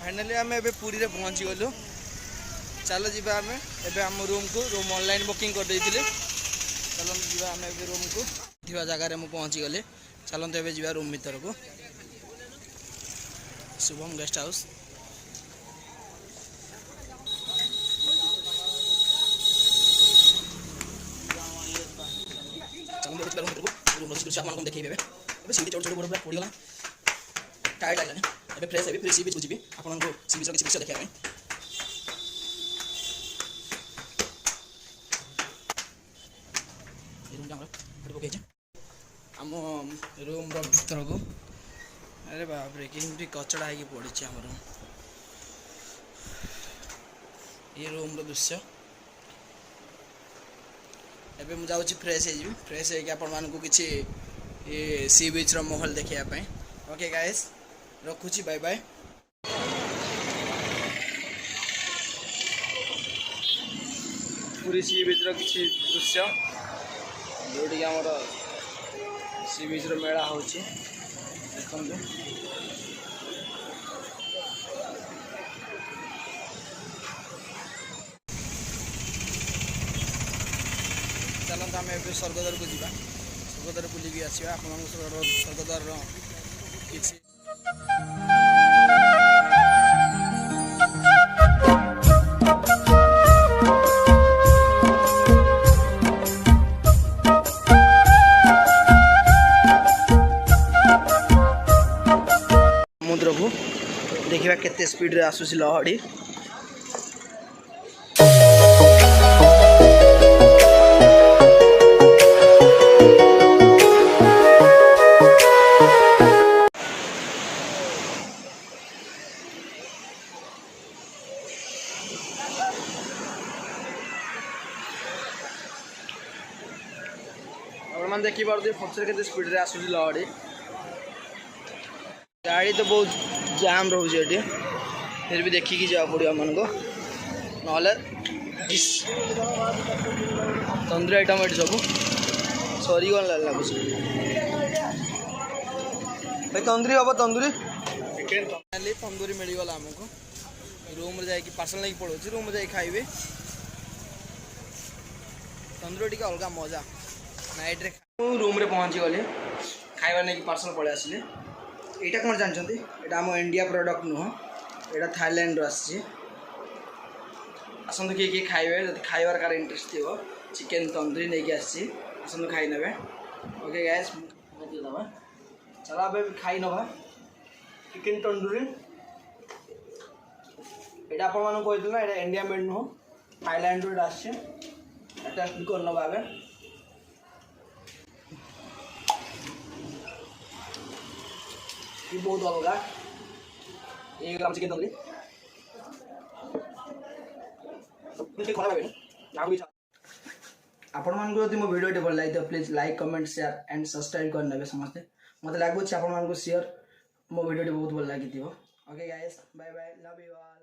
Finally आम ए पुरी रे पहुँची गलु। चलो जी आम एम रूम को रूम ऑनलाइन बुकिंग कर देइथिले। चलो जी आम ए रूम को थिबा जगह रे मु पहुँची गले। चलते एबे जी रूम भीतर को शुभम गेस्ट हाउस। रूम देखिए सीढ़ी चढ़ चढ़ गोड़ पूरा पड़गला टायर्ड लगे ए फ्रेश है फिर सी बीच को जी आपको सी बीच किसी देखा आम रूम भीतर को अरे बाप रे कि कचड़ा है पड़ी आमर ये रूम दृश्य एबे मु जाउची फ्रेश है फ्रेश है आपण मानको किछि ये सी बीच रो महल देखिया पय। ओके गाइस रखुची बाय बाय। पूरी सी बीच रो किछि दृश्य जोडी हमर सी बीच रो मेला होची देखंतु। चलते आम ए स्वर्गद्वार को जावा स्वर्गद्वार बुलिकी आसवा आप स्वर्गद्वार किसी समुद्र को देखा केते स्पीड रे आसुसी लहड़ी। मैंने देखी पारे पचर के स्पीड रे आसूसी लहड़ी। गाड़ी तो बहुत जाम रोचे ये फिर भी देखिकी जा पड़ो मन को ना तंदूरी आइटम ये सब सरी गन लगुच भाई तंदूरी हम तंदूरी तंदूरी मिलगला आमको रूम जा पार्सल नहीं पड़ो रूम जा खाइबे तंदूरी टी अलग मजा नाइट रे रूम रे पहुँची गले खाइबा नहीं पार्सल पड़े आसिले। यहाँ कौन जानते यहाँ आम इंडिया प्रोडक्ट नुह यहाँ थाईलैंड आसी आसतु किए खाइबे जब खाइबार कार इंटरेस्ट थी चिकेन तंदूरी नहीं आसी आसतु खाई ने। ओके गैस दबा चला खाई नवा चिकेन तंदूरी यहाँ आप कहते ना यहाँ इंडिया मेड नुह थाईलैंड आसी टेस्ट कर नवा ये बहुत अलग ये ग्राम चिकेन तंदूरी आपण मान मो वीडियो भल लगे please like comment share and subscribe करने समस्ते मत लगुच आपण मान शेयर मो वीडियो बहुत भल लगी। Okay guys bye bye love you all.